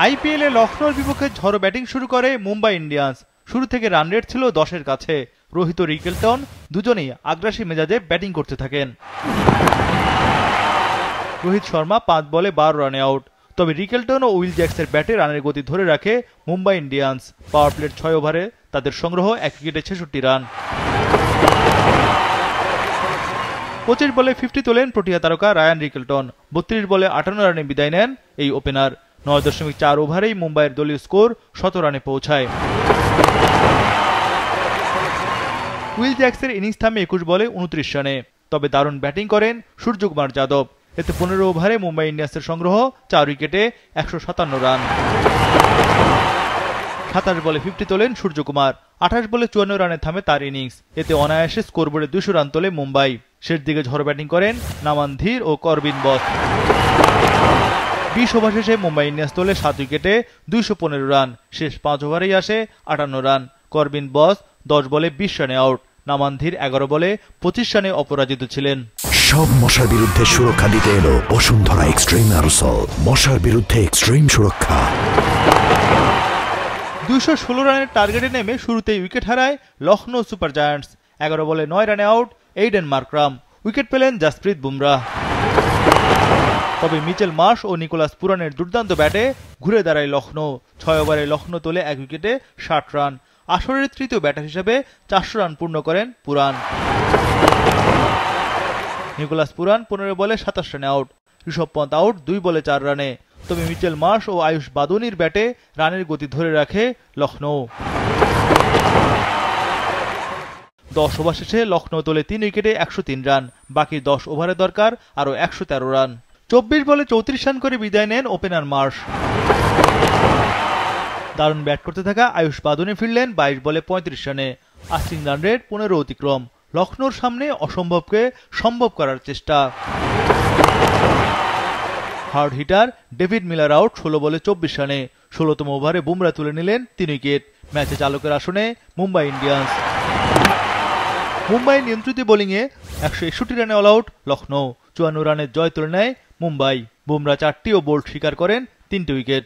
আইপিএলে লখনৌর বিপক্ষে ঝড়ো ব্যাটিং শুরু করে মুম্বাই ইন্ডিয়ান্স। শুরু থেকে রান রেট ছিল 10-এর কাছে। রোহিত ও রিকেলটন দুজনেই আগ্রাসী মেজাজে ব্যাটিং করতে থাকেন। রোহিত শর্মা 5 বলে 12 রানে আউট। তবে রিকেলটন ও উইল জ্যাক্সের ব্যাটে রানের গতি ধরে রাখে মুম্বাই ইন্ডিয়ান্স। পাওয়ার প্লের 6 ওভারে তাদের সংগ্রহ 1 উইকেটে 66 রান। 25 বলে 50 তোলেন প্রোটিয়া তারকা রায়ান রিকেলটন। 32 বলে 58 রানে বিদায় নেন এই ওপেনার। 9.4 ওভারেই মুম্বাইয়ের দলীয় স্কোর 17 রানে পৌঁছায়। উইল জ্যাক্সের ইনিংস থামে 21 বলে 29 রানে। তবে দারুণ ব্যাটিং করেন সূর্যকুমার যাদব। এতে 15 ওভারে মুম্বাই ইন্ডিয়ান্সের সংগ্রহ 4 উইকেটে 157 রান। 27 বলে 50 তোলেন সূর্যকুমার। 28 বলে 54 রানে থামে তার ইনিংস। এতে অনায়াসে স্কোরবোর্ডে 200 রান তোলে মুম্বাই। শেষ দিকে ঝড় ব্যাটিং করেন নামান ধীর ও করবিন বস। 20 ওভার শেষে মুম্বাই ইন্ডিয়ান্স তোলে 7 উইকেটে 215 রান। শেষ 5 ওভারেই আসে 58 রান। করবিন বস 10 বলে 20 রানে আউট। নামান ধীর 11 বলে 25 রানে অপরাজিত ছিলেন। সব মশার বিরুদ্ধে সুরক্ষা দিতে এলো বসুন্ধরা এক্সট্রিম অ্যারোসল। মশার বিরুদ্ধে এক্সট্রিম সুরক্ষা। 216 রানের টার্গেটে নেমে শুরুতেই উইকেট হারায় লখনৌ সুপার জায়ান্টস। 11 বলে 9 রানে আউট এইডেন মার্করাম। উইকেট পেলেন জাসপ্রীত বুমরাহ। তবে মিচেল মার্শ ও নিকোলাস পুরানের দুর্দান্ত ব্যাটে ঘুরে দাঁড়ায় লখনৌ। 6 ওভারে লখনৌ তোলে 1 উইকেটে 60 রান। আসরের তৃতীয় ব্যাটার হিসেবে 400 রান পূর্ণ করেন পুরান। নিকোলাস পুরান 15 বলে 27 রানে আউট। ঋষভ পন্থ আউট 2 বলে 4 রানে। তবে মিচেল মার্শ ও আয়ুষ বাদনির ব্যাটে রানের গতি ধরে রাখে লখনৌ। 10 ওভার শেষে লখনৌ তোলে 3 উইকেটে 103 রান। বাকি 10 ওভারে দরকার আরও 113 রান। 24 বলে 34 রান করে বিদায় নেন ওপেনার মার্শ। দারুণ ব্যাট করতে থাকা আয়ুষ বাদনি ফিরলেন 22 বলে 35 রানে। আস্কিং রান রেট 15 অতিক্রম। লখনৌর সামনে অসম্ভবকে সম্ভব করার চেষ্টা। Hard hitter David Miller out 16 বলে 24 রানে। 16তম ওভারে বুমরা তুলে নিলেন 3 উইকেট। ম্যাচে চালকের আসনে মুম্বাই ইন্ডিয়ান্স। মুম্বাই নিয়ন্ত্রিত বোলিংয়ে 161 রানে অল আউট লখনৌ। 54 রানের জয় তুলে নেয় মুম্বাই। বুমরা 4টি ও বোল্ট শিকার করেন 3টে উইকেট।